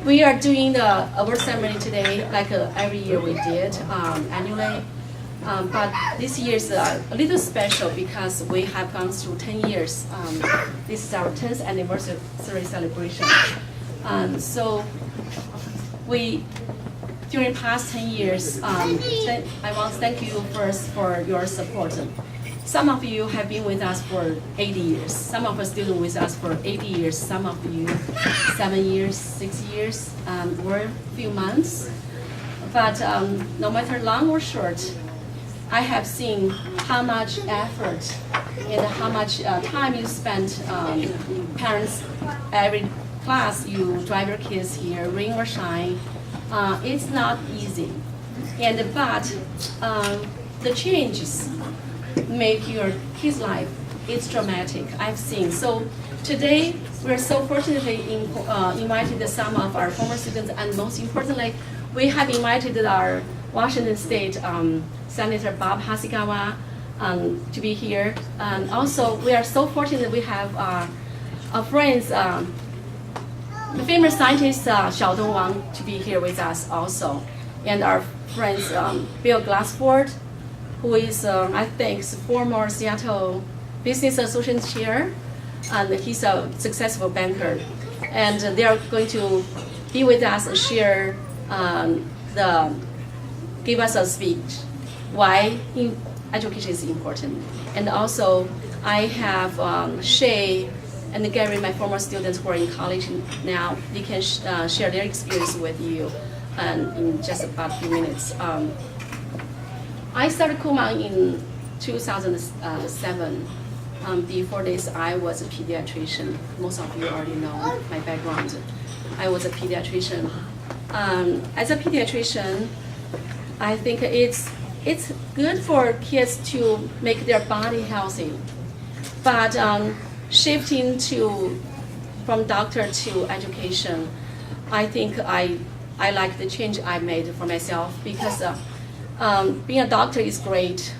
We are doing the award ceremony today, like every year we did annually. But this year is a little special because we have gone through 10 years. This is our 10th anniversary celebration. So we, during past 10 years, I want to thank you first for your support. Some of you have been with us for 80 years. Some of us students with us for 80 years. Some of you 7 years, 6 years, or a few months. But no matter long or short, I have seen how much effort and how much time you spend. Parents, every class you drive your kids here, rain or shine. It's not easy, but the changes make your kids' life, it's dramatic, I've seen. So today, we're so fortunately invited some of our former students, and most importantly, we have invited our Washington State Senator Bob Hasegawa to be here. And also, we are so fortunate that we have our friends, the famous scientist Xiaodong Wang to be here with us also. And our friends Bill Glassford, who is, I think, former Seattle Business Association chair, and he's a successful banker. And they are going to be with us and share give us a speech why education is important. And also, I have Shay and Gary, my former students who are in college now. They can share their experience with you in just about a few minutes. I started Kumon in 2007. Before this, I was a pediatrician. Most of you already know my background. I was a pediatrician. As a pediatrician, I think it's good for kids to make their body healthy. But shifting from doctor to education, I think I like the change I made for myself because being a doctor is great,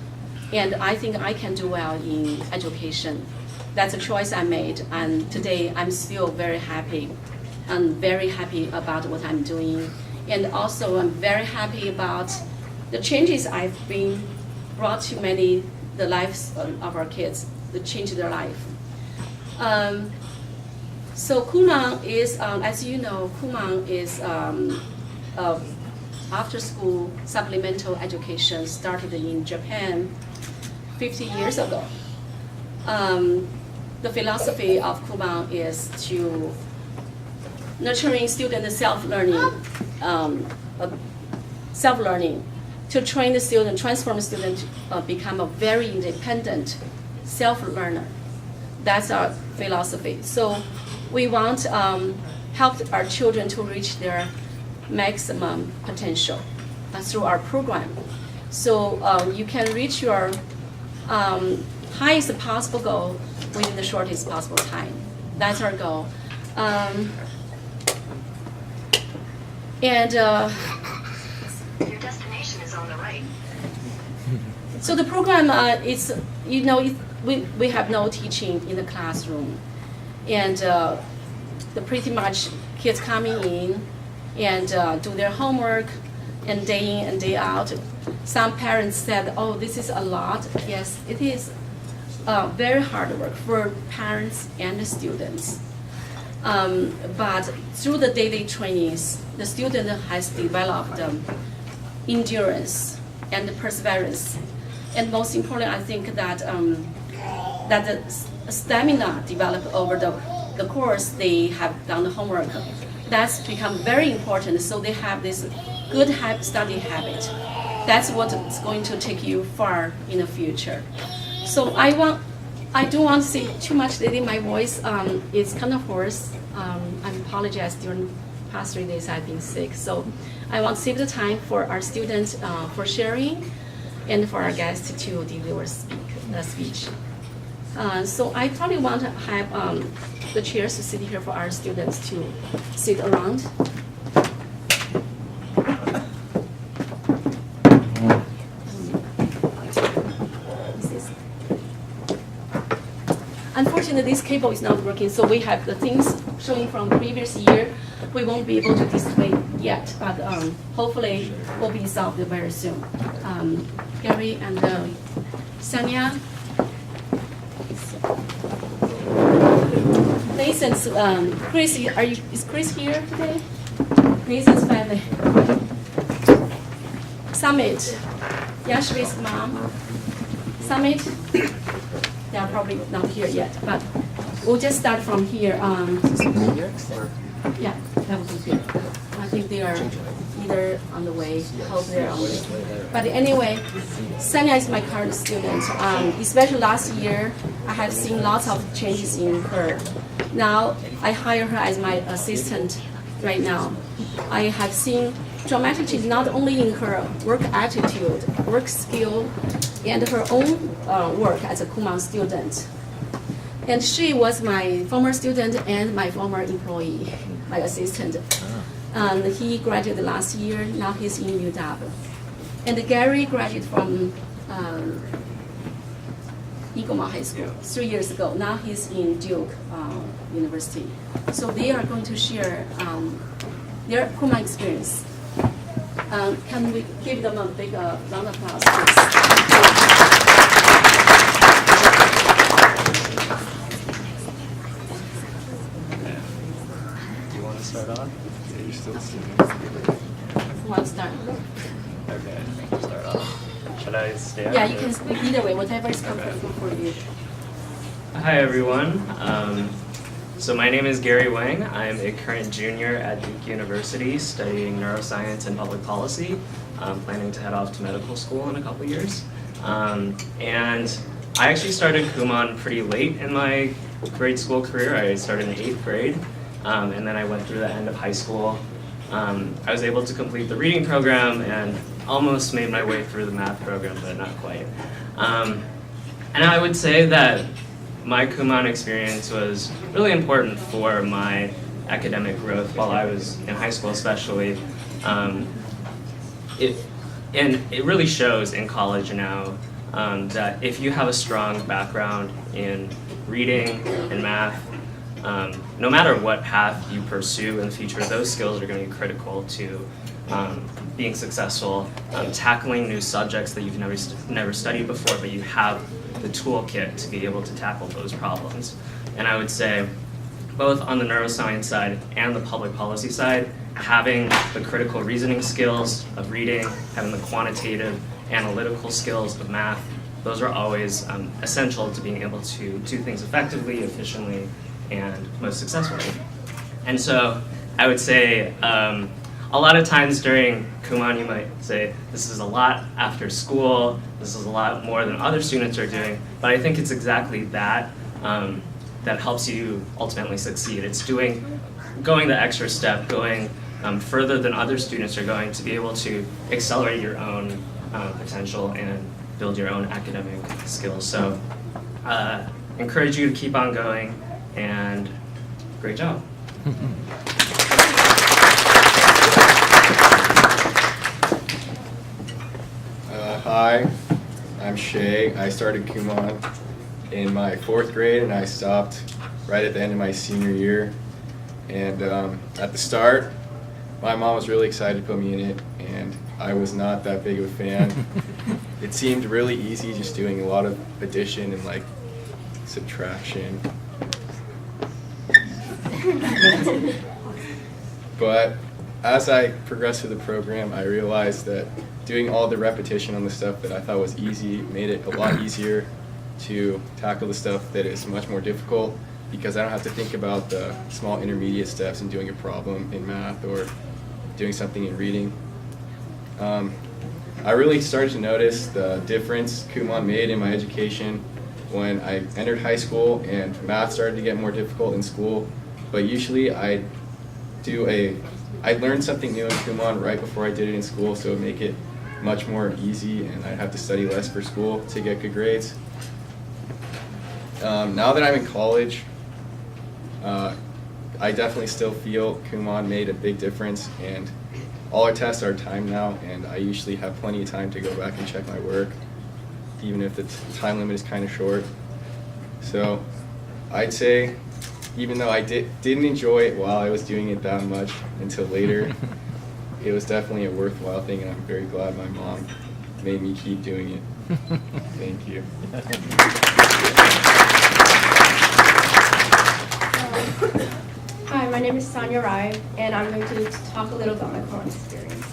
and I think I can do well in education. That's a choice I made, and today I'm still very happy. I'm very happy about what I'm doing, and also I'm very happy about the changes I've been brought to the lives of our kids, to change their life. So Kumon is, as you know, Kumon is after-school supplemental education started in Japan 50 years ago. The philosophy of Kumon is to nurturing student self-learning, to train the student, transform the student to become a very independent self-learner. That's our philosophy. So we want help our children to reach their maximum potential through our program. So you can reach your highest possible goal within the shortest possible time. That's our goal. Your destination is on the right. So the program is, we have no teaching in the classroom, and pretty much kids coming in and do their homework, and day in and day out. Some parents said, "Oh, this is a lot." Yes, it is very hard work for parents and the students. But through the daily trainings, the student has developed endurance and perseverance. And most importantly, I think that that the stamina developed over the course they have done the homework. That's become very important. So they have this good study habit. That's what is going to take you far in the future. So I don't want to say too much today. My voice is kind of hoarse. I apologize. During the past 3 days I've been sick. So I want to save the time for our students for sharing and for our guests to deliver a speech. So I probably want to have the chairs to sit here for our students to sit around. Unfortunately, this cable is not working, so we have the things showing from previous year. we won't be able to display yet, but hopefully will be solved very soon. Gary and Sonia. Nathan's, Chris, is Chris here today? Nathan's family. Summit, Yashvi's mom. Summit, they are probably not here yet, but we'll just start from here. Yeah, that would be good. I think they are either on the way, hope they're on the way. But anyway, Sonia is my current student. Especially last year, I have seen lots of changes in her. Now, I hire her as my assistant right now. I have seen dramatic change not only in her work attitude, work skill, and her own work as a Kumon student. And she was my former student and my former employee, my assistant. He graduated last year, now he's in UW. And Gary graduated from Kumon High School 3 years ago. Now he's in Duke University. So they are going to share their Kumon experience. Can we give them a big round of applause, please? Start on? Yeah, you're still student. Who wants to start? Okay, start off. Should I stand? Yeah, you can speak either way, whatever is comfortable for you. Hi everyone. So my name is Gary Wang. I'm a current junior at Duke University studying neuroscience and public policy. I'm planning to head off to medical school in a couple years. And I actually started Kumon pretty late in my grade school career. I started in 8th grade. And then I went through the end of high school. I was able to complete the reading program and almost made my way through the math program, but not quite. And I would say that my Kumon experience was really important for my academic growth while I was in high school especially. It really shows in college now that if you have a strong background in reading and math, no matter what path you pursue in the future, those skills are going to be critical to being successful, tackling new subjects that you've never studied before, but you have the toolkit to be able to tackle those problems. And I would say, both on the neuroscience side and the public policy side, having the critical reasoning skills of reading, having the quantitative analytical skills of math, those are always essential to being able to do things effectively, efficiently, and most successfully. And so I would say a lot of times during Kumon you might say, this is a lot after school, this is a lot more than other students are doing, but I think it's exactly that that helps you ultimately succeed. It's going the extra step, going further than other students are going to be able to accelerate your own potential and build your own academic skills. So encourage you to keep on going, and great job. Hi, I'm Shay. I started Kumon in my 4th grade and I stopped right at the end of my senior year. And at the start, my mom was really excited to put me in it, and I was not that big of a fan. It seemed really easy, just doing a lot of addition and like subtraction. But as I progressed through the program, I realized that doing all the repetition on the stuff that I thought was easy made it a lot easier to tackle the stuff that is much more difficult, because I don't have to think about the small intermediate steps in doing a problem in math or doing something in reading. I really started to notice the difference Kumon made in my education when I entered high school and math started to get more difficult in school. But usually I learned something new in Kumon right before I did it in school, so it would make it much more easy and I'd have to study less for school to get good grades. Now that I'm in college, I definitely still feel Kumon made a big difference, and all our tests are timed now, and I usually have plenty of time to go back and check my work, even if the time limit is kind of short. So I'd say even though I didn't enjoy it while I was doing it that much until later, it was definitely a worthwhile thing, and I'm very glad my mom made me keep doing it. Thank you. Hi, my name is Sonia Rai, and I'm going to talk a little about my Kumon experience.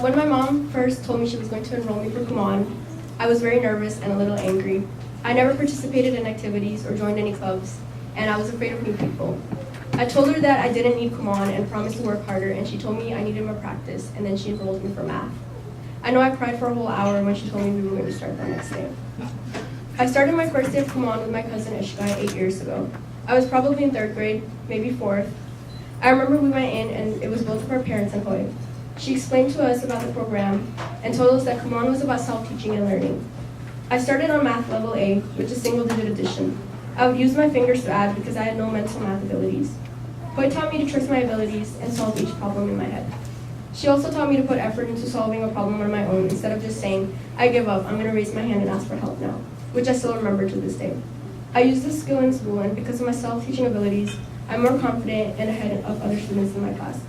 When my mom first told me she was going to enroll me for Kumon, I was very nervous and a little angry. I never participated in activities or joined any clubs, and I was afraid of new people. I told her that I didn't need Kumon and promised to work harder, and she told me I needed more practice, and then she enrolled me for math. I know I cried for a whole hour when she told me we were going to start the next day. I started my first day of Kumon with my cousin Ishkai 8 years ago. I was probably in 3rd grade, maybe 4th. I remember we went in and it was both of our parents and Hoi. She explained to us about the program and told us that Kumon was about self-teaching and learning. I started on math level A, which is single-digit addition. I would use my fingers to add because I had no mental math abilities. Hoi taught me to trust my abilities and solve each problem in my head. She also taught me to put effort into solving a problem on my own instead of just saying, I give up, I'm going to raise my hand and ask for help now, which I still remember to this day. I use this skill in school, and because of my self-teaching abilities, I'm more confident and ahead of other students in my class.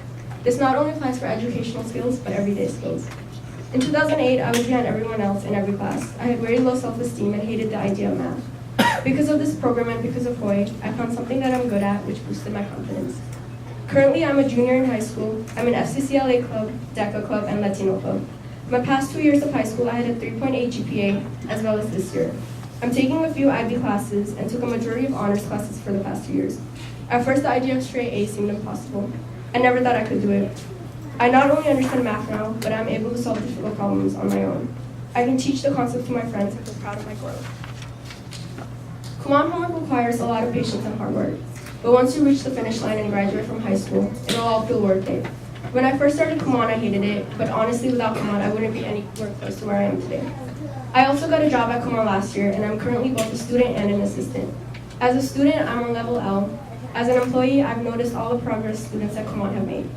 This not only applies for educational skills, but everyday skills. In 2008, I was behind everyone else in every class. I had very low self-esteem and hated the idea of math. Because of this program and because of Hoi, I found something that I'm good at, which boosted my confidence. Currently, I'm a junior in high school. I'm in FCCLA Club, DECA Club, and Latino Club. My past 2 years of high school, I had a 3.8 GPA, as well as this year. I'm taking a few IB classes and took a majority of honors classes for the past 2 years. At first, the idea of straight A seemed impossible. I never thought I could do it. I not only understand math now, but I'm able to solve difficult problems on my own. I can teach the concepts to my friends and feel proud of my growth. Kumon homework requires a lot of patience and hard work. But once you reach the finish line and graduate from high school, it'll all feel worth it. When I first started Kumon, I hated it, but honestly, without Kumon, I wouldn't be anywhere close to where I am today. I also got a job at Kumon last year, and I'm currently both a student and an assistant. As a student, I'm on level L. As an employee, I've noticed all the progress students at Kumon have made.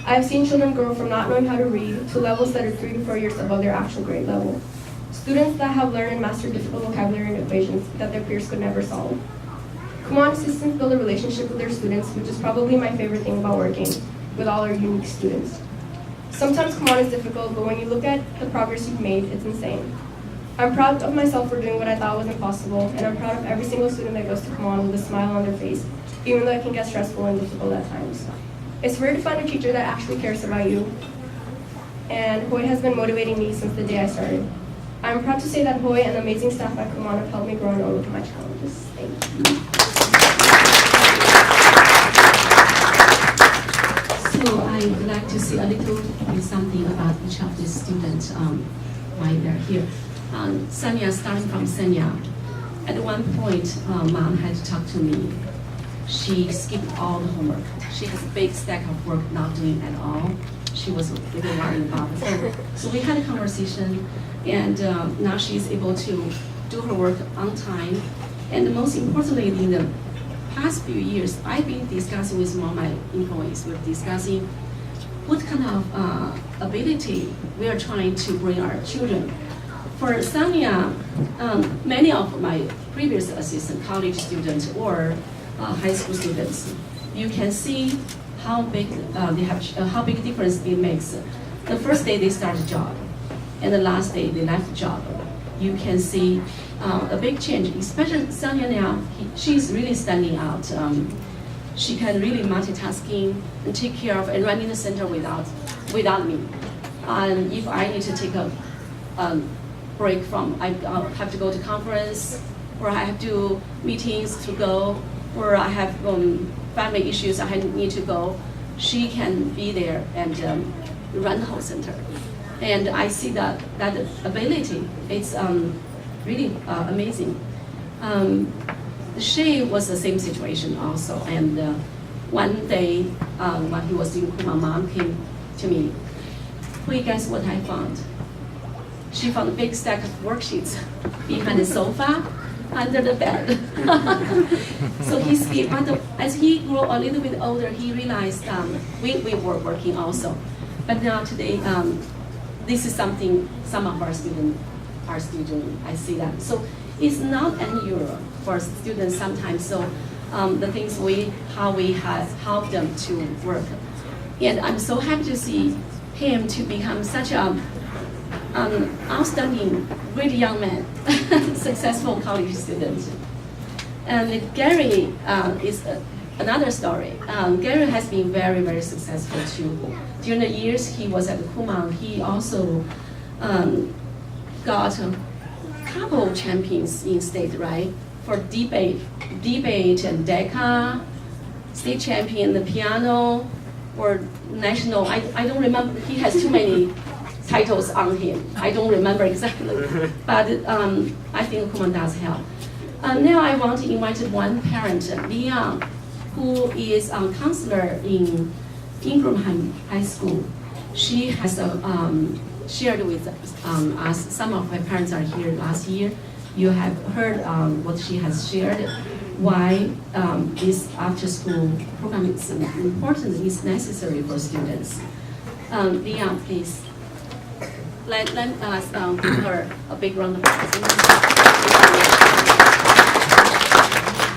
I have seen children grow from not knowing how to read to levels that are 3 to 4 years above their actual grade level. Students that have learned and mastered difficult vocabulary and equations that their peers could never solve. Kumon assistants build a relationship with their students, which is probably my favorite thing about working with all our unique students. Sometimes Kumon is difficult, but when you look at the progress you've made, it's insane. I'm proud of myself for doing what I thought was impossible, and I'm proud of every single student that goes to Kumon with a smile on their face, even though it can get stressful and difficult at times. It's rare to find a teacher that actually cares about you, and Hoi has been motivating me since the day I started. I'm proud to say that Hoi and the amazing staff at Kumon have helped me grow and overcome my challenges. Thank you. So I would like to say a little bit something about each of the students while they're here. Sanya, starting from Sanya. At one point, mom had to talk to me. She skipped all the homework. She has a big stack of work not doing at all. She was really worried about it. So we had a conversation, and now she's able to do her work on time. And most importantly, in the past few years, I've been discussing with all my employees. We're discussing what kind of ability we are trying to bring our children. For Sanya, many of my previous assistant, college students or high school students, you can see how big how big difference it makes. The first day they start a job, and the last day they left the job. You can see a big change, especially Sanya now. She's really standing out. She can really multitasking and take care of and running the center without me. And if I need to take a break from, I have to go to conference, or I have to meetings to go, or I have family issues I need to go, she can be there and run the whole center. And I see that ability. It's really amazing. She was the same situation also. And one day, when he was doing Kumon, mom came to me. Wait, guess what I found? She found a big stack of worksheets behind the sofa, under the bed. So he skipped. As he grew a little bit older, he realized we were working also. But now today, this is something some of our students are still doing. I see that. So it's not unusual for students sometimes. So the things how we have helped them to work. And I'm so happy to see him to become such an outstanding, really young man, successful college student. And Gary is another story. Gary has been very, very successful too. During the years he was at Kumon, he also got a couple of champions in state, right? For debate and DECA, state champion, the piano, or national. I don't remember. He has too many titles on him. I don't remember exactly, but I think Kumon does help. Now I want to invite one parent, Leon, who is a counselor in Ingram High School. She has shared with us. Some of my parents are here last year. You have heard what she has shared, why this after-school program is important, is necessary for students. Leon, please. Let us give her a big round of applause.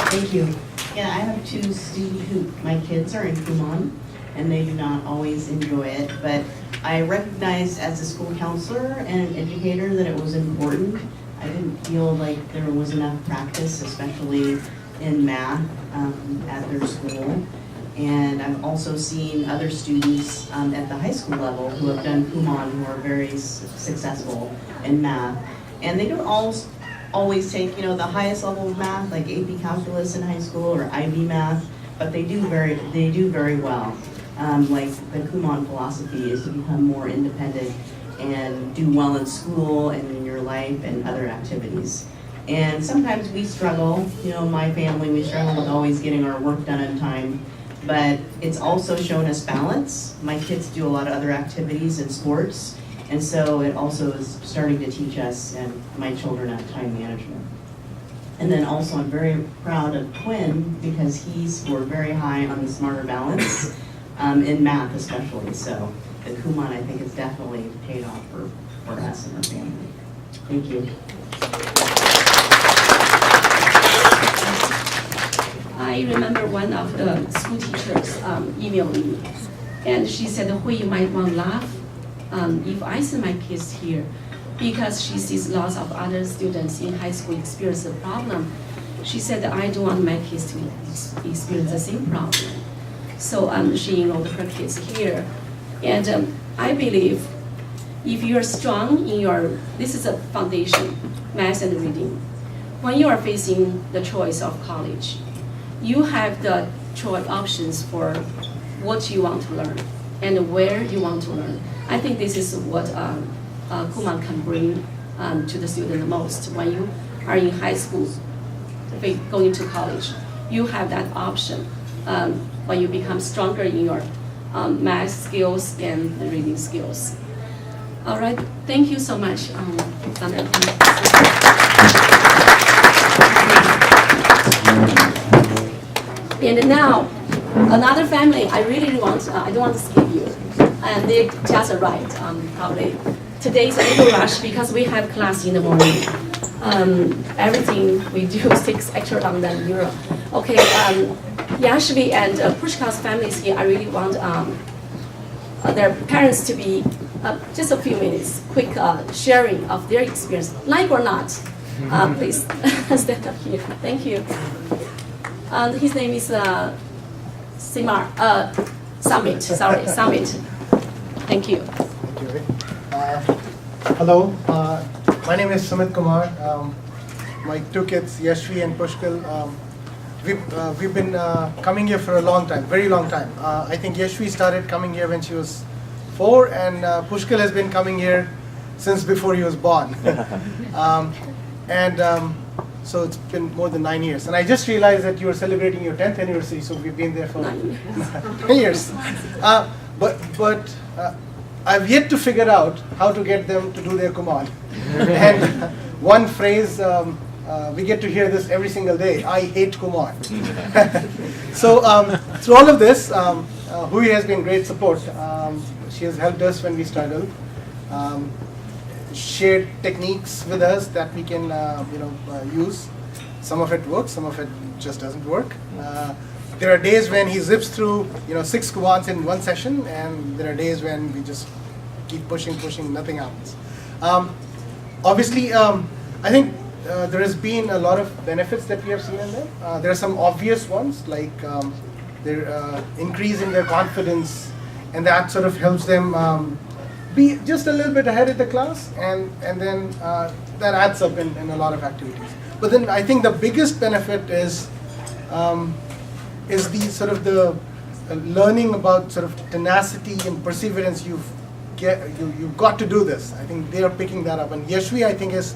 Thank you. Yeah, I have two students who, my kids are in Kumon, and they do not always enjoy it, but I recognized as a school counselor and an educator that it was important. I didn't feel like there was enough practice, especially in math at their school. And I've also seen other students at the high school level who have done Kumon who are very successful in math. And they don't always take, the highest level of math, like AP Calculus in high school or IB math, but they do very well. Like the Kumon philosophy is to become more independent and do well in school and in your life and other activities. And sometimes we struggle, my family, we struggle with always getting our work done on time, but it's also shown us balance. My kids do a lot of other activities and sports, and so it also is starting to teach us and my children at time management. And then also I'm very proud of Quinn because he scored very high on the Smarter Balance in math especially. So the Kumon I think has definitely paid off for us and our family. Thank you. I remember one of the school teachers emailed me, and she said, Hui, you might want to laugh if I send my kids here, because she sees lots of other students in high school experience the problem. She said, I don't want my kids to experience the same problem. So she enrolled her kids here. And I believe if you are strong in this is a foundation, math and reading. When you are facing the choice of college, you have the choice options for what you want to learn and where you want to learn. I think this is what Kumon can bring to the student the most. When you are in high school, going to college, you have that option when you become stronger in your math skills and reading skills. All right, thank you so much, Sandra. And now, another family I really want, I don't want to skip you. And they just arrived, probably. Today is a little rush because we have class in the morning. Everything we do takes extra long than usual. Okay, Yashvi and Pushkar's families here, I really want their parents to be just a few minutes, quick sharing of their experience, like or not. Please stand up here. Thank you. His name is Summit. Sorry, Summit. Thank you. Thank you. Hello, my name is Sumit Kumar. My two kids, Yashvi and Pushkal, we've been coming here for a long time, very long time. I think Yashvi started coming here when she was 4, and Pushkal has been coming here since before he was born. So it's been more than 9 years. And I just realized that you are celebrating your 10th anniversary, so we've been there for 9 years. But I've yet to figure out how to get them to do their Kumon. And one phrase, we get to hear this every single day, I hate Kumon. So through all of this, Hui has been great support. She has helped us when we struggled. Shared techniques with us that we can use. Some of it works, some of it just doesn't work. There are days when he zips through 6 Kumons in one session, and there are days when we just keep pushing, nothing happens. Obviously, I think there has been a lot of benefits that we have seen in them. There are some obvious ones, like their increase in their confidence, and that sort of helps them be just a little bit ahead of the class, and then that adds up in a lot of activities. But then I think the biggest benefit is the sort of the learning about sort of tenacity and perseverance. You've got to do this. I think they are picking that up, and Yashvi, I think, is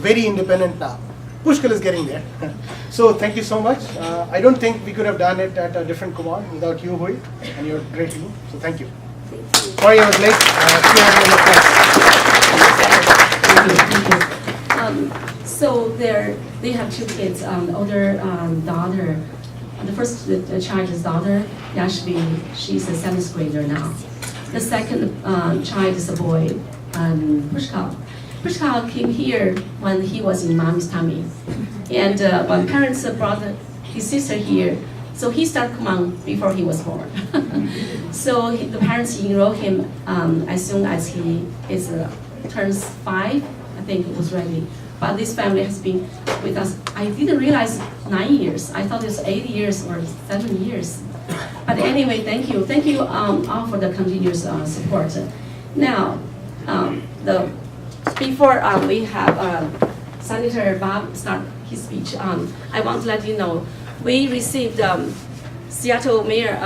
very independent now. Pushkal is getting there. So thank you so much. I don't think we could have done it at a different Kumon without you, Hui, and your great team. So thank you. Sorry I was late. So they have 2 kids. The older daughter, the first child is daughter, Yashvi. She's a 7th grader now. The second child is a boy, Pushkal. Pushkal came here when he was in mommy's tummy, and when parents brought his sister here, so he started Kumon before he was born. So the parents enrolled him as soon as he turns 5. I think it was ready. But this family has been with us. I didn't realize 9 years. I thought it was 8 years or 7 years. But anyway, thank you all for the continuous support. Now, before we have Senator Bob start his speech, I want to let you know we received Seattle Mayor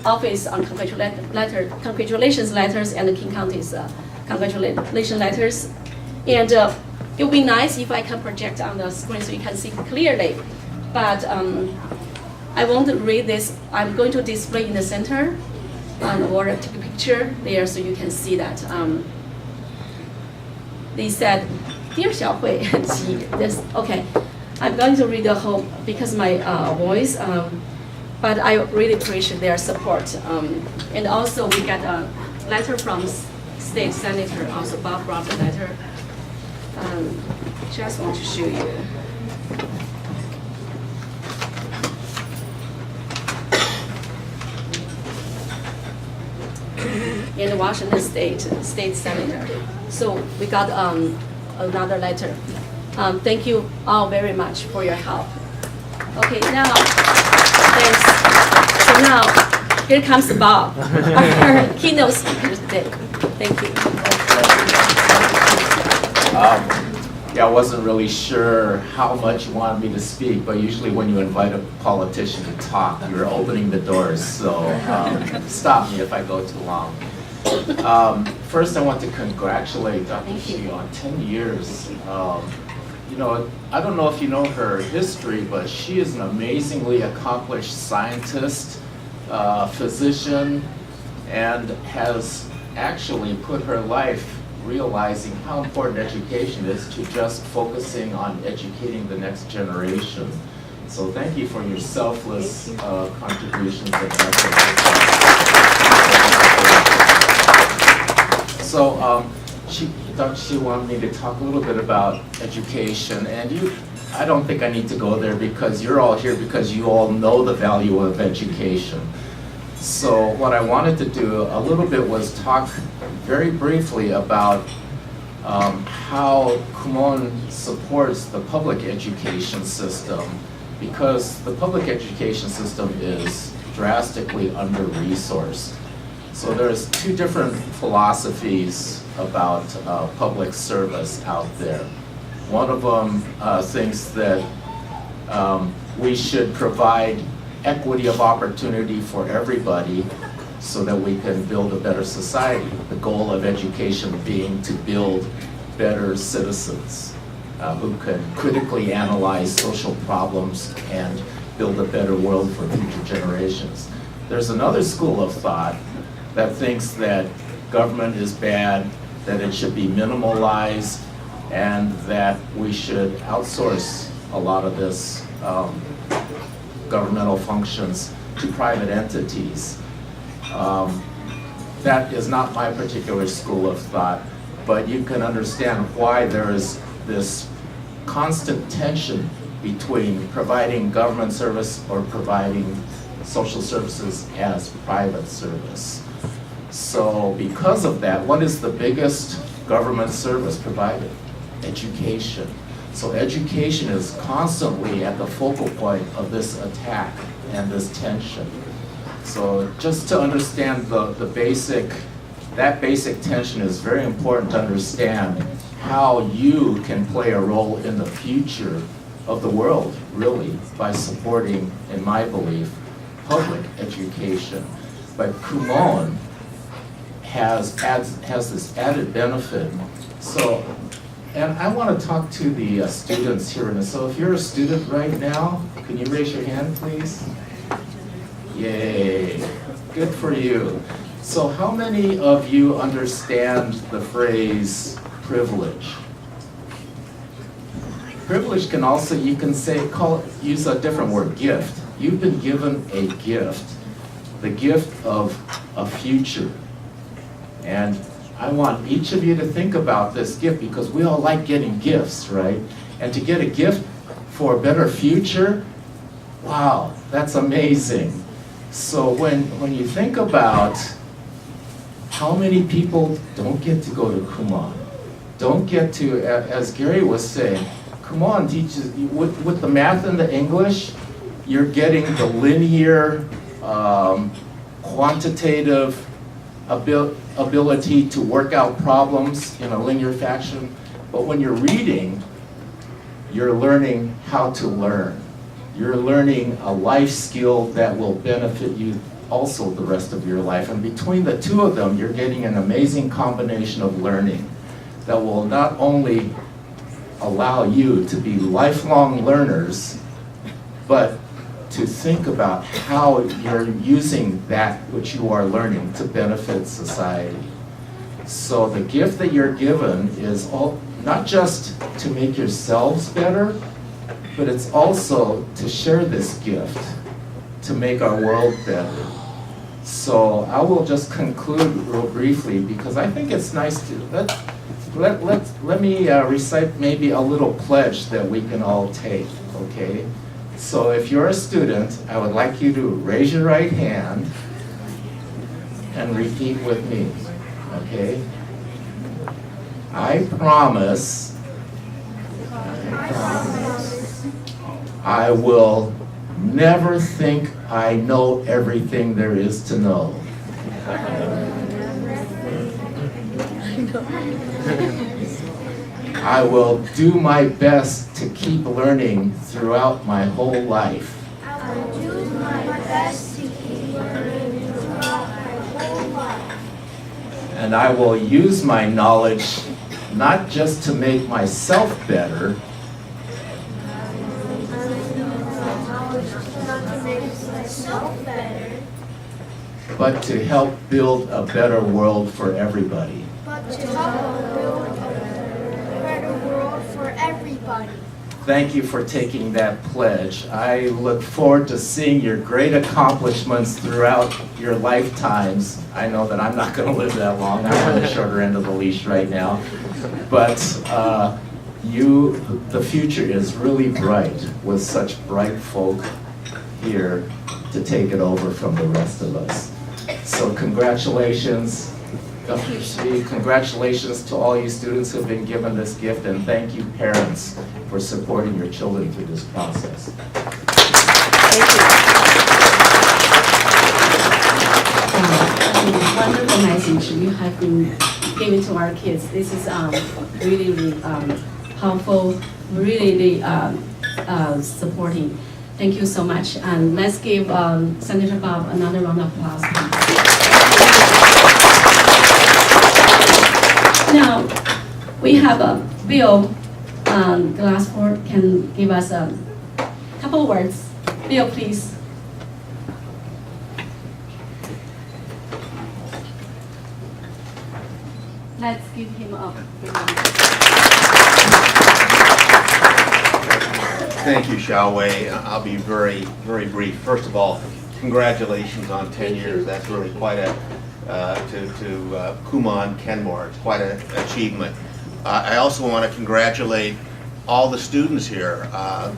Office on congratulations letters and the King County's congratulations letters, and it would be nice if I can project on the screen so you can see clearly. But I won't read this. I'm going to display in the center, or take a picture there so you can see that. They said, "Dear Xiaohui," this. Okay, I'm going to read the whole because my voice. But I really appreciate their support. And also we got a letter from State Senator. Also Bob brought the letter. Just want to show you. In Washington State Senator. So we got another letter. Thank you all very much for your help. Okay, now, thanks. So now, here comes Bob, our keynote speaker today. Thank you. Yeah, I wasn't really sure how much you wanted me to speak, but usually when you invite a politician to talk, you're opening the doors, so stop me if I go too long. First, I want to congratulate Dr. Shi on 10 years. You know, I don't know if you know her history, but she is an amazingly accomplished scientist, physician, and has actually put her life realizing how important education is to just focusing on educating the next generation. So thank you for your selfless contributions and efforts. So she wanted me to talk a little bit about education, and I don't think I need to go there because you're all here because you all know the value of education. So what I wanted to do a little bit was talk very briefly about how Kumon supports the public education system, because the public education system is drastically under-resourced. So there's 2 different philosophies about public service out there. One of them thinks that we should provide equity of opportunity for everybody so that we can build a better society. The goal of education being to build better citizens who can critically analyze social problems and build a better world for future generations. There's another school of thought that thinks that government is bad, that it should be minimalized, and that we should outsource a lot of this governmental functions to private entities. That is not my particular school of thought, but you can understand why there is this constant tension between providing government service or providing social services as private service. So because of that, what is the biggest government service provided? Education. So education is constantly at the focal point of this attack and this tension. So just to understand that basic tension is very important to understand how you can play a role in the future of the world, really, by supporting, in my belief, public education. But Kumon has this added benefit. So, and I want to talk to the students here. And so if you're a student right now, can you raise your hand, please? Yay, good for you. So how many of you understand the phrase privilege? Privilege can also, you can say, use a different word, gift. You've been given a gift, the gift of a future. And I want each of you to think about this gift, because we all like getting gifts, right? And to get a gift for a better future, wow, that's amazing. So when you think about how many people don't get to go to Kumon, don't get to, as Gary was saying, Kumon teaches, with the math and the English, you're getting the linear, quantitative ability to work out problems in a linear fashion. But when you're reading, you're learning how to learn. You're learning a life skill that will benefit you also the rest of your life. And between the two of them, you're getting an amazing combination of learning that will not only allow you to be lifelong learners, but to think about how you're using that which you are learning to benefit society. So the gift that you're given is not just to make yourselves better, but it's also to share this gift to make our world better. So I will just conclude real briefly, because I think it's nice to let me recite maybe a little pledge that we can all take, okay? So if you're a student, I would like you to raise your right hand and repeat with me, okay? I promise I will never think I know everything there is to know. I will do my best to keep learning throughout my whole life. I will do my best to keep learning throughout my whole life. And I will use my knowledge not just to make myself better, but to help build a better world for everybody. But to help build a better world for everybody. Thank you for taking that pledge. I look forward to seeing your great accomplishments throughout your lifetimes. I know that I'm not going to live that long. I'm on the shorter end of the leash right now. But the future is really bright with such bright folk here to take it over from the rest of us. So congratulations. Congratulations to all you students who have been given this gift, and thank you, parents, for supporting your children through this process. Thank you. Wonderful message you have been giving to our kids. This is really helpful, really supporting. Thank you so much. And let's give Senator Bob another round of applause. Now, we have Bill Glassford can give us a couple words. Bill, please. Let's give him a Thank you, Xiaowei. I'll be very, very brief. First of all, congratulations on 10 years. That's really quite a, to Kumon, Kenmore, it's quite an achievement. I also want to congratulate all the students here.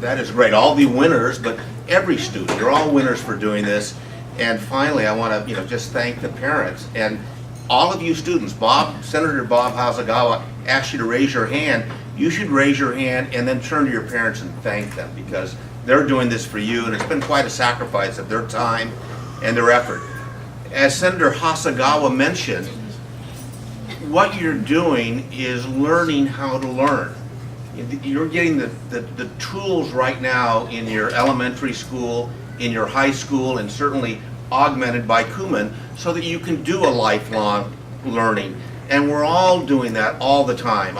That is great. All the winners, but every student. You're all winners for doing this. And finally, I want to just thank the parents and all of you students. Senator Bob Hasagawa asked you to raise your hand. You should raise your hand and then turn to your parents and thank them, because they're doing this for you, and it's been quite a sacrifice of their time and their effort. As Senator Hasagawa mentioned, what you're doing is learning how to learn. You're getting the tools right now in your elementary school, in your high school, and certainly augmented by Kumon, so that you can do a lifelong learning. And we're all doing that all the time.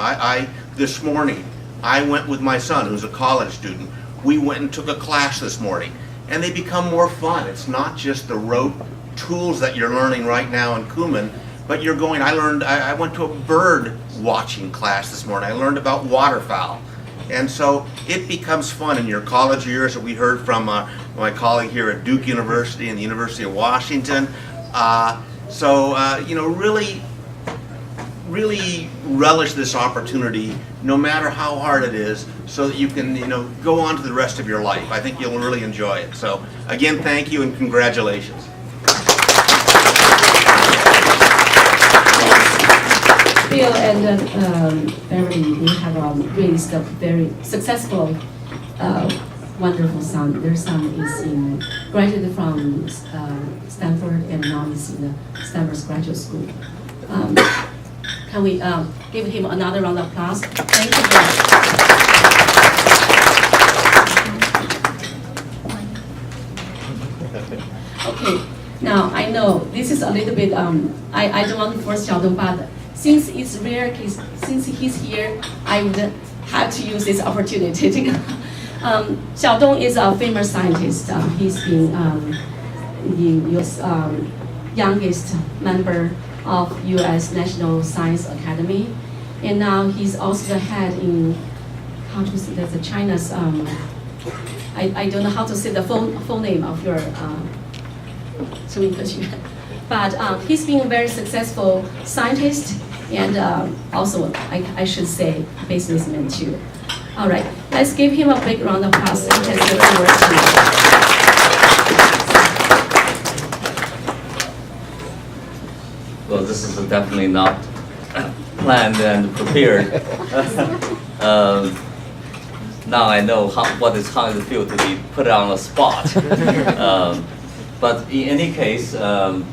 This morning, I went with my son, who's a college student. We went and took a class this morning, and they become more fun. It's not just the rote tools that you're learning right now in Kumon, but you're going, I went to a bird watching class this morning. I learned about waterfowl. And so it becomes fun in your college years that we heard from my colleague here at Duke University and the University of Washington. Really relish this opportunity, no matter how hard it is, so that you can go on to the rest of your life. I think you'll really enjoy it. So again, thank you and congratulations. Bill and family, we have raised a very successful, wonderful son. Their son is graduated from Stanford and now is in the Stanford's graduate school. Can we give him another round of applause? Thank you, Bill. Okay, now I know this is a little bit, I don't want to force Xiaodong, but since it's rare case, since he's here, I would have to use this opportunity. Xiaodong is a famous scientist. He's been the US, youngest member of U.S. National Science Academy, and now he's also the head in the China's. I don't know how to say the full name of your. But he's been a very successful scientist and also, I should say, businessman too. All right, let's give him a big round of applause. He has the floor to you. Well, this is definitely not planned and prepared. Now I know how it feels to be put on the spot. But in any case, I'm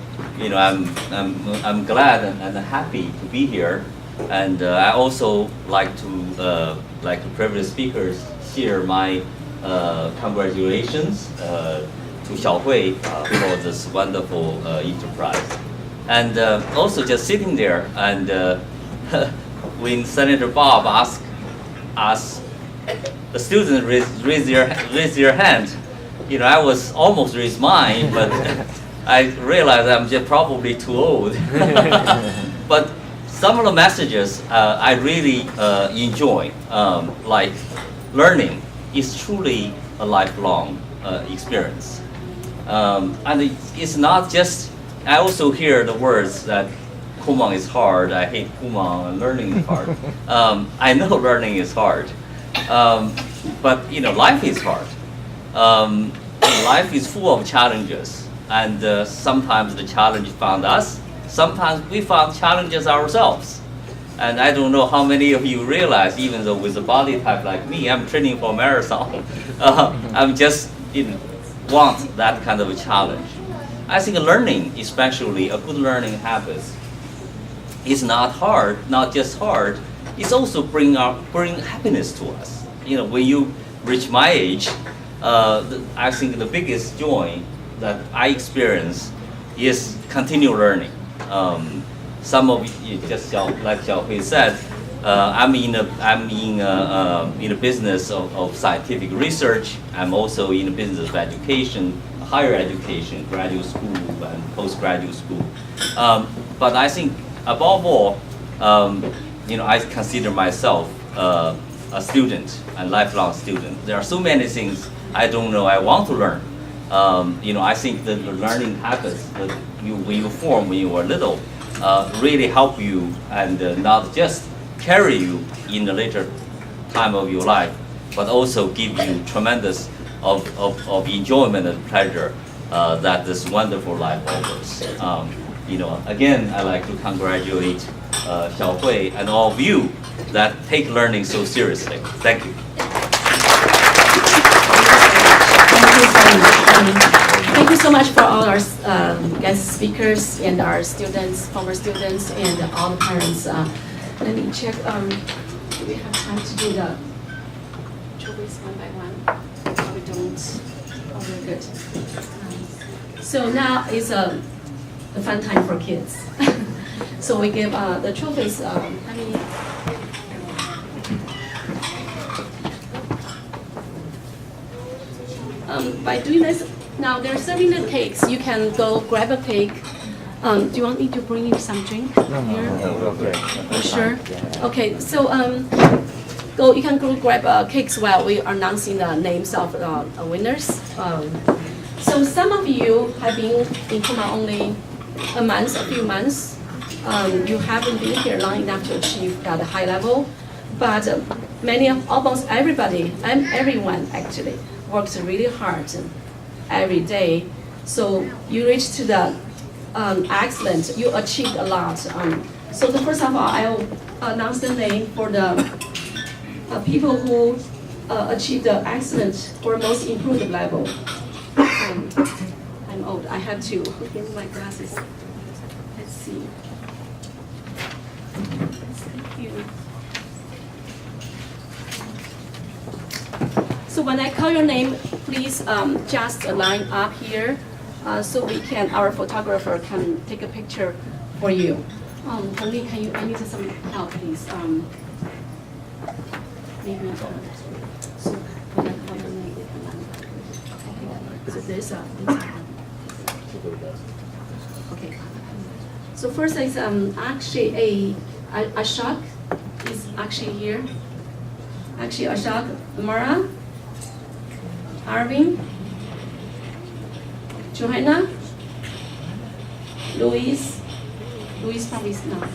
glad and happy to be here, and I also like the previous speakers, share my congratulations to Xiaohui for this wonderful enterprise. And also just sitting there, and when Senator Bob asked us, the students raise their hand. I was almost raised mine, but I realized I'm just probably too old. But some of the messages I really enjoy, like learning is truly a lifelong experience, and it's not just. I also hear the words that Kumon is hard, I hate Kumon, and learning is hard. I know learning is hard, but life is hard. Life is full of challenges, and sometimes the challenge found us, sometimes we found challenges ourselves. And I don't know how many of you realize, even though with a body type like me, I'm training for a marathon, I'm just want that kind of a challenge. I think learning, especially a good learning habit, is not hard, not just hard. It's also bring happiness to us. When you reach my age, I think the biggest joy that I experience is continue learning. Some of you, just like Xiaohui said, I'm in the business of scientific research. I'm also in the business of education. Higher education, graduate school and postgraduate school. But I think above all, I consider myself a student, a lifelong student. There are so many things I don't know I want to learn. I think that the learning habits that when you form when you were little really help you and not just carry you in the later time of your life, but also give you tremendous of enjoyment and pleasure that this wonderful life offers. Again, I'd like to congratulate Xiaohui and all of you that take learning so seriously. Thank you. Thank you so much for all our guest speakers and our students, former students, and all the parents. Let me check. Do we have time to do the trophies one by one? Or we don't? Oh, we're good. So now is a fun time for kids. So we give the trophies. By doing this, now they're serving the cakes. You can go grab a cake. Do you want me to bring you some drink here? You sure? Okay, so you can go grab cakes while we are announcing the names of the winners. So some of you have been in Kumon only a few months. You haven't been here long enough to achieve that high level, but almost everybody and everyone actually works really hard every day. So you reach to the excellent, you achieved a lot. So the first of all, I'll announce the name for the people who achieved the excellent or most improved level. I'm old, I have to get my glasses. Let's see. Thank you. So when I call your name, please just line up here so our photographer can take a picture for you. Hongli, I need some help, please. Maybe, so when I call your name, they can line up. Okay, so there's okay. So first is actually Ashok is actually here. Actually Ashok, Mara, Arvin, Johanna, Louise probably is not.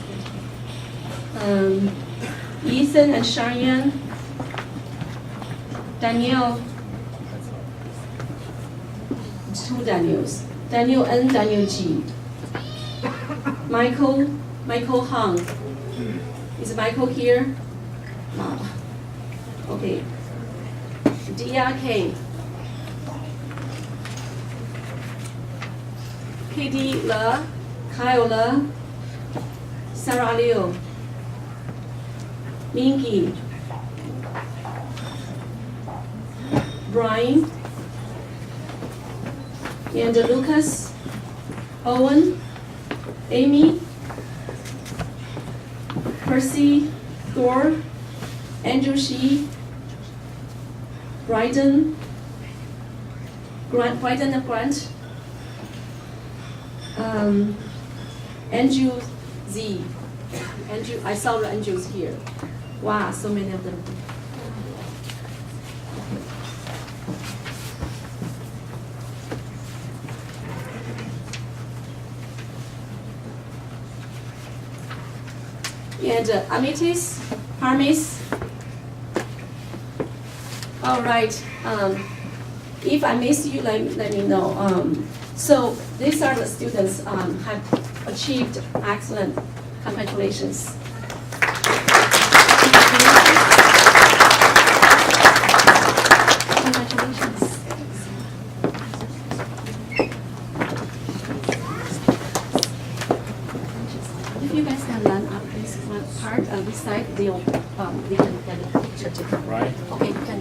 Ethan and Cheyenne, Danielle, two Daniels, Daniel N, Daniel G. Michael Hung. Is Michael here? No. Okay. Dia K. Katie Le, Kyle Le, Sarah Liu, Minky, Brian, and Lucas, Owen, Amy, Percy, Thor, Andrew Shi, Bryden and Grant, Andrew Z. Andrew, I saw the Andrews here. Wow, so many of them. And Amitis, Parmis. All right. If I miss you, let me know. So these are the students have achieved excellent. Congratulations. Congratulations. If you guys can line up this one part, this side, we can get a picture together. Right. Okay, you can.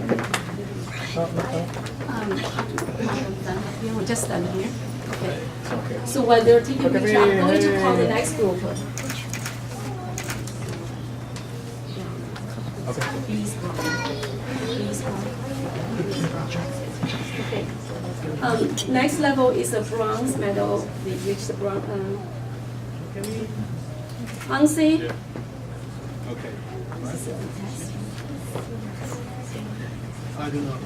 We'll just stand here. Okay. So while they're taking a picture, I'm going to call the next group. Okay. Next level is a bronze medal. We reached the bronze. Ansi. Yeah. Okay. I don't know.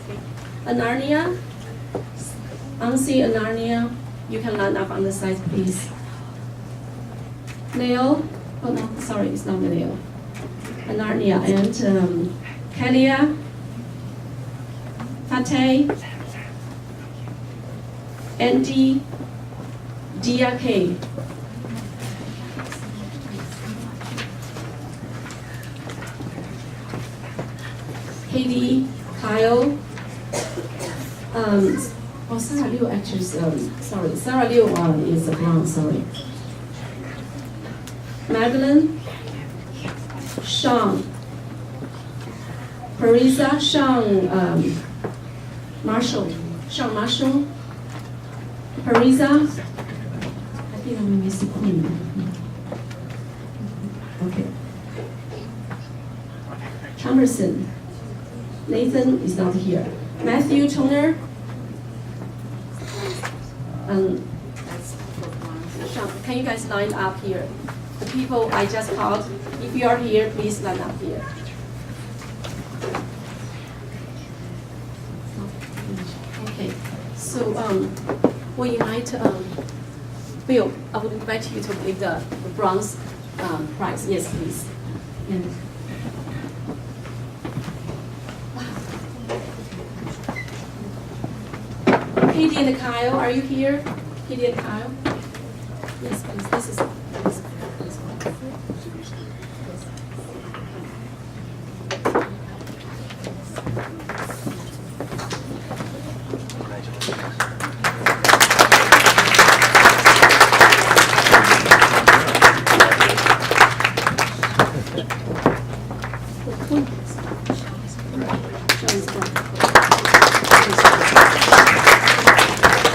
Anarnia. Ansi, Anarnia. You can line up on the side, please. Leo. Oh no, sorry, it's not Leo. Anarnia and Kelia, Fateh, Andy, DRK. Katie, Kyle, Sarah Liu actually, sorry, Sarah Liu is a blonde, sorry. Madeline, Sean, Parisa, Sean Marshall, Parisa, I think I'm missing Queen. Okay. Emerson, Nathan is not here. Matthew Toner, Sean, can you guys line up here? The people I just called, if you are here, please line up here. Okay, so we invite Bill. I would invite you to give the bronze prize. Yes, please. And Katie and Kyle, are you here? Katie and Kyle? Yes, please. This is.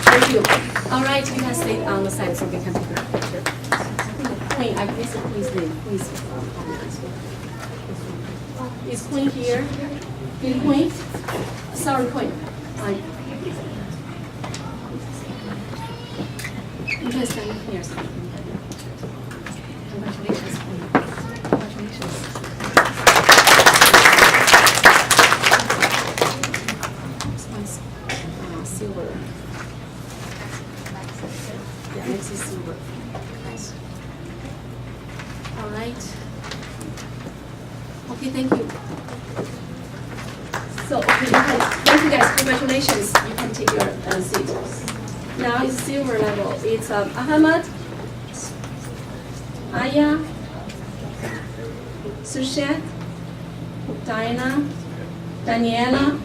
Thank you. All right, you can stay on the side so we can take a picture. Queen, I miss Queen's name, please. Is Queen here? Is Queen? Sorry, Queen. You can stand here. Congratulations, Queen. Congratulations. This one's silver. Yeah, this is silver. Nice. All right. Okay, thank you. So, okay, thank you guys. Congratulations. You can take your seat. Now it's silver level. It's Ahmad, Aya, Sushet, Diana, Daniela,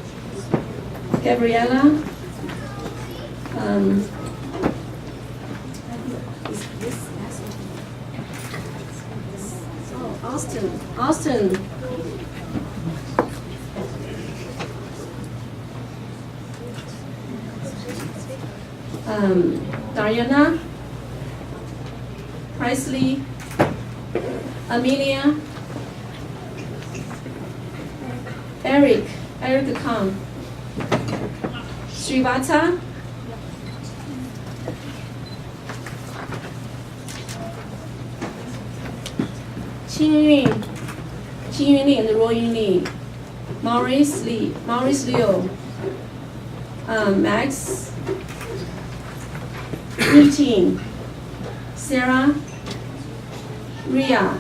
Gabriella, Austin, Diana, Presley, Amelia, Eric Khan, Srivata, Qing Yunli and Ruo Yunli, Maurice Liu, Max, Nitin, Sarah, Ria,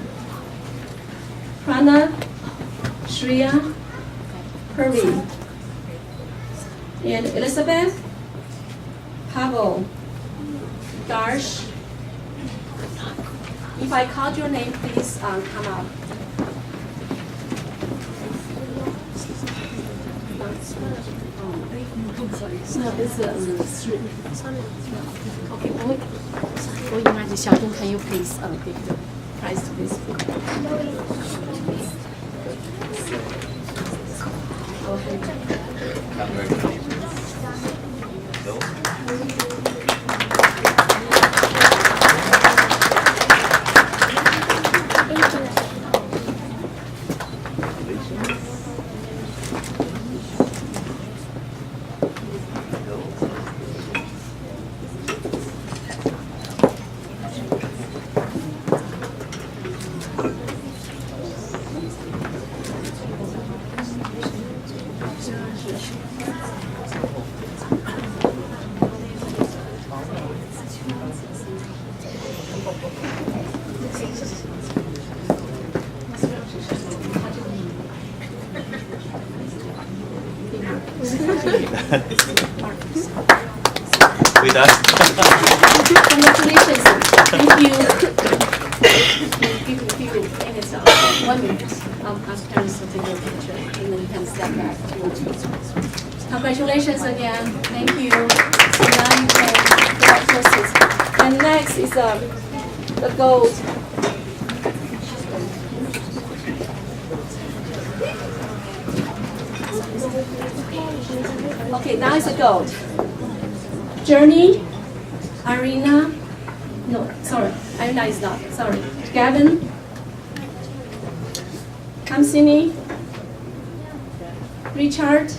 Prana, Shreya, Kirby, and Elizabeth, Pavel, Darsh. If I called your name, please come up. No, it's three. Okay, boy, imagine Xiaodong, can you please give the prize to this people? I'll hand you. We done? Congratulations. Thank you. Give a few minutes, 1 minute. Ask parents to take your picture, and then you can step back to your seats. Congratulations again. Thank you. So now you can go back to your seats. And next is the gold. Okay, now it's the gold. Journey, Irina, no, sorry, Irina is not, sorry. Gavin, Kamsini, Richard,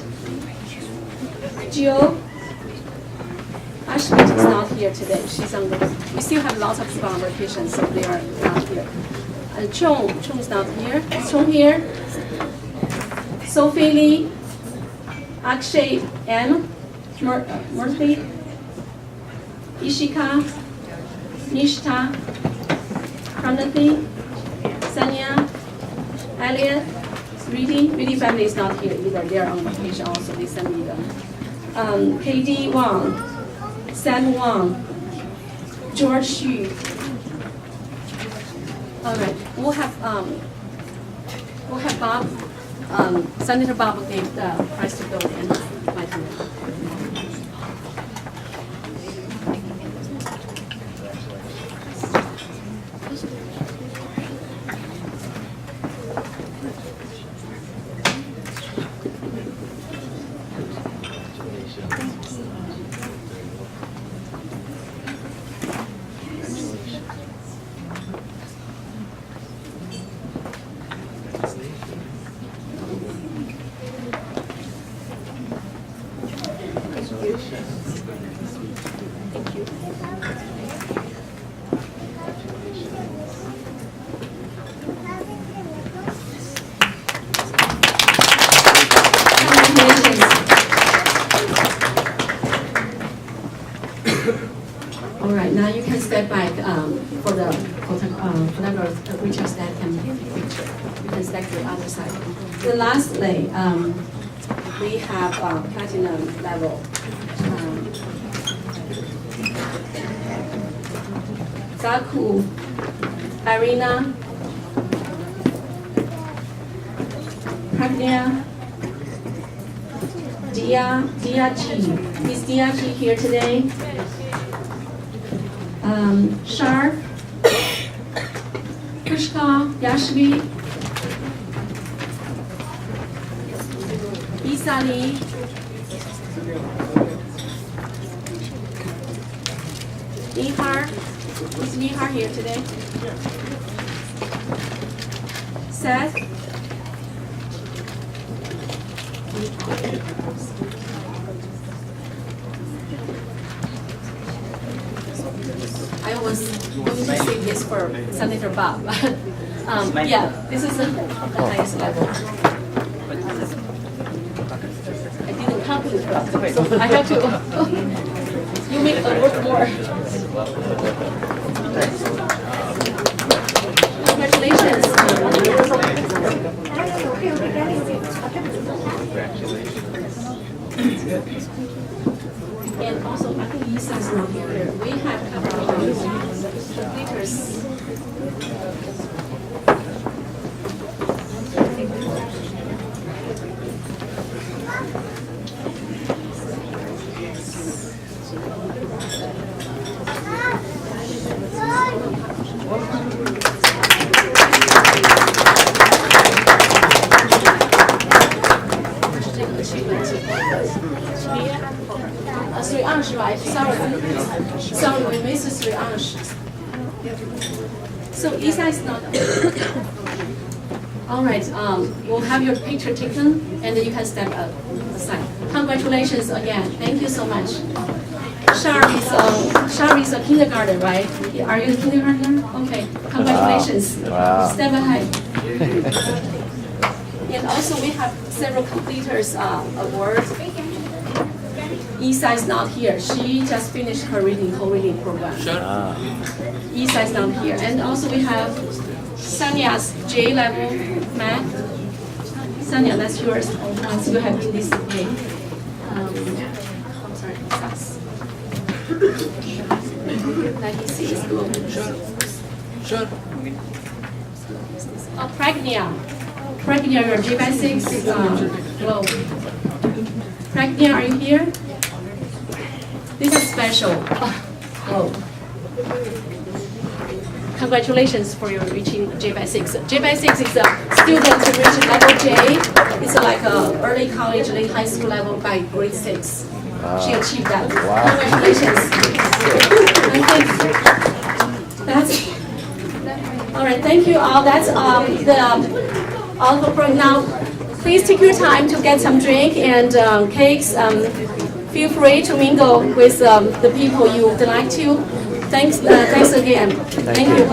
Jill, Ashbit is not here today, she's on the, we still have lots of people on vacation, so they are not here. And Chong is not here, is Chong here? Sophie Lee, Akshay M, Murthy, Ishika, Nishta, Pranati, Sanya, Elliot, Reedy family is not here either. They are on vacation also. They sent me them. KD Wang, Sam Wang, George Xu. All right, we'll have Bob, Senator Bob will give the prize to go and invite him. All right, now you can step back for the photographers, pictures that can take a picture. You can step to the other side. The lastly, we have platinum level. Zaku, Irina, Pragya, Dia G. Is Dia G here today? Sharp, Krishka, Yashvi, Isali, Nihar. Is Nihar here today? Seth, I was going to save this for Senator Bob. Yeah, this is the highest level. I didn't calculate it, so I have to. You make it work more. Congratulations. And also, I think Lisa is not here. We have a couple of completers. Right? Sorry, we missed 3 hours. So Isa is not. All right, we'll have your picture taken, and then you can step aside. Congratulations again. Thank you so much. Shar is a kindergarten, right? Are you a kindergartner? Okay. Congratulations. Wow. Step ahead. And also we have several completers awards. Isa is not here. She just finished her whole reading program. Sure. Isa is not here. And also we have Sanya's J level math. Sanya, that's yours. Once you have been this way. I'm sorry, that's 96. Sure. Pragnia. Pragnia, your J by 6 globe. Pragnia, are you here? This is special globe. Congratulations for your reaching J by 6. J by 6 is a student to reach level J. It's like a early college, late high school level by grade 6. She achieved that. Congratulations. I think that's all right. Thank you all. That's all the program. Now, please take your time to get some drink and cakes. Feel free to mingle with the people you would like to. Thanks again. Thank you.